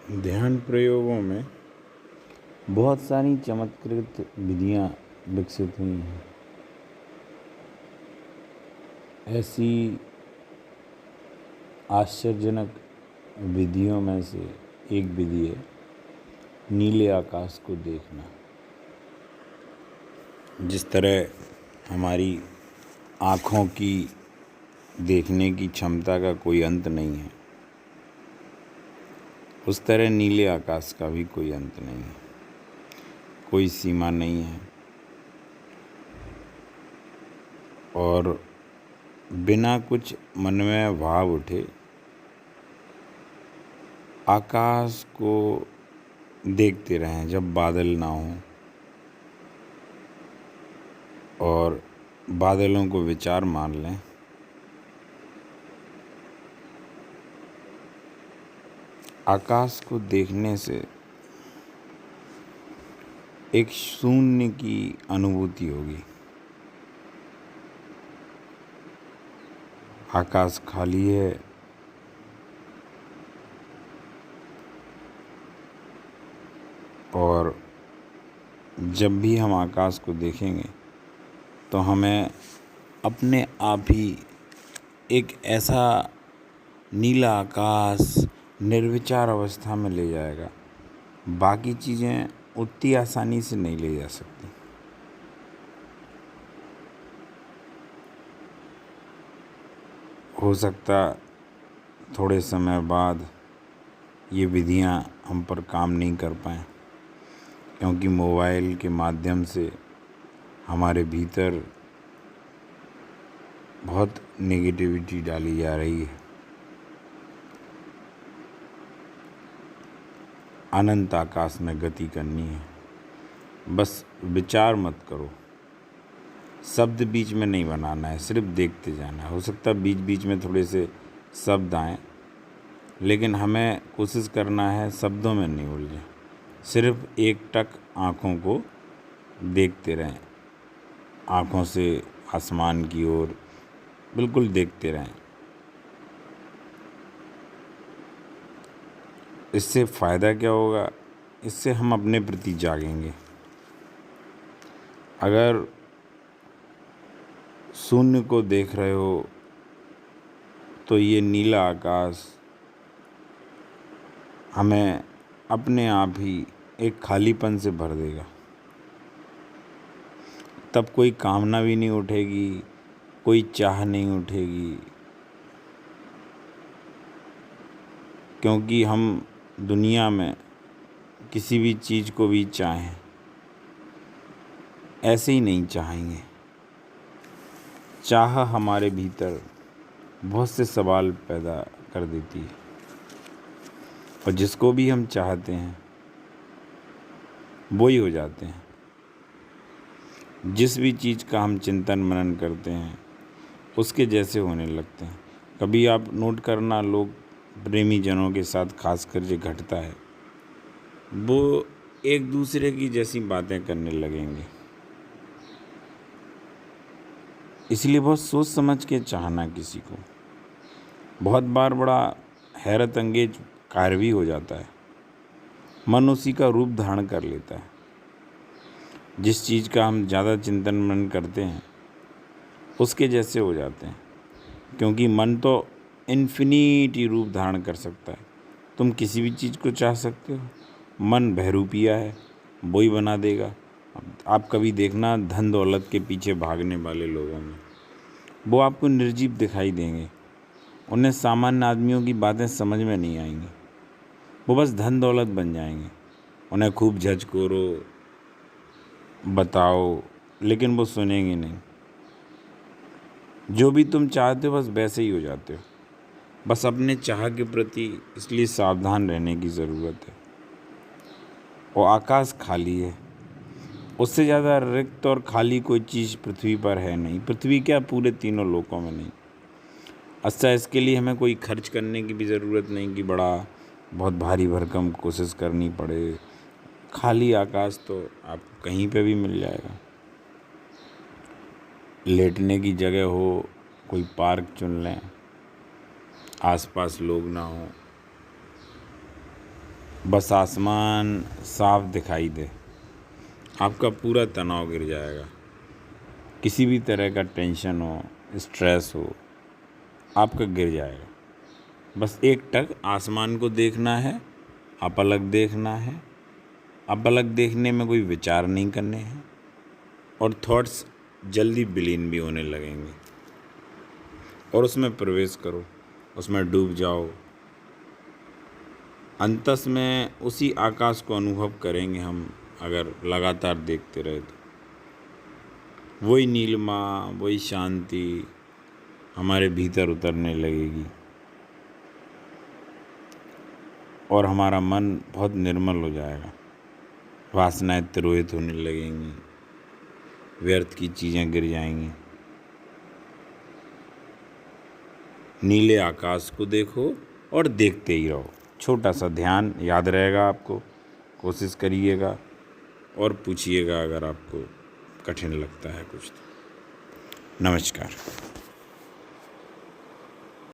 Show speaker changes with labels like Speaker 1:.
Speaker 1: ध्यान प्रयोगों में बहुत सारी चमत्कृत विधियाँ विकसित हुई हैं। ऐसी आश्चर्यजनक विधियों में से एक विधि है नीले आकाश को देखना। जिस तरह हमारी आँखों की देखने की क्षमता का कोई अंत नहीं है, उस तरह नीले आकाश का भी कोई अंत नहीं है, कोई सीमा नहीं है। और बिना कुछ मन में भाव उठे आकाश को देखते रहें जब बादल ना हो, और बादलों को विचार मान लें। आकाश को देखने से एक शून्य की अनुभूति होगी। आकाश खाली है, और जब भी हम आकाश को देखेंगे तो हमें अपने आप ही एक ऐसा नीला आकाश निर्विचार अवस्था में ले जाएगा। बाकी चीज़ें उतनी आसानी से नहीं ले जा सकती। हो सकता थोड़े समय बाद ये विधियाँ हम पर काम नहीं कर पाएँ, क्योंकि मोबाइल के माध्यम से हमारे भीतर बहुत नेगेटिविटी डाली जा रही है। अनंत आकाश में गति करनी है, बस विचार मत करो। शब्द बीच में नहीं बनाना है, सिर्फ देखते जाना है। हो सकता है बीच बीच में थोड़े से शब्द आएँ, लेकिन हमें कोशिश करना है शब्दों में नहीं उलझे। सिर्फ एक टक आँखों को देखते रहें, आँखों से आसमान की ओर बिल्कुल देखते रहें। इससे फ़ायदा क्या होगा? इससे हम अपने प्रति जागेंगे। अगर शून्य को देख रहे हो तो ये नीला आकाश हमें अपने आप ही एक खालीपन से भर देगा। तब कोई कामना भी नहीं उठेगी, कोई चाह नहीं उठेगी, क्योंकि हम दुनिया में किसी भी चीज़ को भी चाहें ऐसे ही नहीं चाहेंगे। चाह हमारे भीतर बहुत से सवाल पैदा कर देती है, और जिसको भी हम चाहते हैं वो ही हो जाते हैं। जिस भी चीज़ का हम चिंतन मनन करते हैं उसके जैसे होने लगते हैं। कभी आप नोट करना, लोग प्रेमी जनों के साथ खासकर जो घटता है, वो एक दूसरे की जैसी बातें करने लगेंगे। इसलिए बहुत सोच समझ के चाहना किसी को बहुत बार बड़ा हैरत अंगेज कार्य भी हो जाता है। मन उसी का रूप धारण कर लेता है। जिस चीज़ का हम ज़्यादा चिंतन मनन करते हैं उसके जैसे हो जाते हैं, क्योंकि मन तो इन्फिनिटी रूप धारण कर सकता है। तुम किसी भी चीज़ को चाह सकते हो, मन बहरूपिया है, वो ही बना देगा। आप कभी देखना धन दौलत के पीछे भागने वाले लोगों में, वो आपको निर्जीव दिखाई देंगे। उन्हें सामान्य आदमियों की बातें समझ में नहीं आएंगी, वो बस धन दौलत बन जाएंगे। उन्हें खूब झचकोरो, बताओ, लेकिन वो सुनेंगे नहीं। जो भी तुम चाहते हो बस वैसे ही हो जाते हो। बस अपने चाह के प्रति इसलिए सावधान रहने की ज़रूरत है। वो आकाश खाली है, उससे ज़्यादा रिक्त और खाली कोई चीज़ पृथ्वी पर है नहीं। पृथ्वी क्या, पूरे तीनों लोकों में नहीं। अच्छा, इसके लिए हमें कोई खर्च करने की भी ज़रूरत नहीं कि बहुत भारी भरकम कोशिश करनी पड़े। खाली आकाश तो आपको कहीं पे भी मिल जाएगा। लेटने की जगह हो, कोई पार्क चुन लें, आसपास लोग ना हो, बस आसमान साफ दिखाई दे, आपका पूरा तनाव गिर जाएगा। किसी भी तरह का टेंशन हो, स्ट्रेस हो, आपका गिर जाएगा। बस एक टक आसमान को देखना है, अपलक देखना है। अपलक देखने में कोई विचार नहीं करने हैं और थॉट्स जल्दी विलीन भी होने लगेंगे। और उसमें प्रवेश करो, उसमें डूब जाओ। अंतस में उसी आकाश को अनुभव करेंगे हम, अगर लगातार देखते रहे तो वही नीलिमा, वही शांति हमारे भीतर उतरने लगेगी और हमारा मन बहुत निर्मल हो जाएगा। वासनाएं तिरोहित होने लगेंगी, व्यर्थ की चीज़ें गिर जाएंगी। नीले आकाश को देखो और देखते ही रहो। छोटा सा ध्यान याद रहेगा आपको, कोशिश करिएगा और पूछिएगा अगर आपको कठिन लगता है कुछ तो। नमस्कार।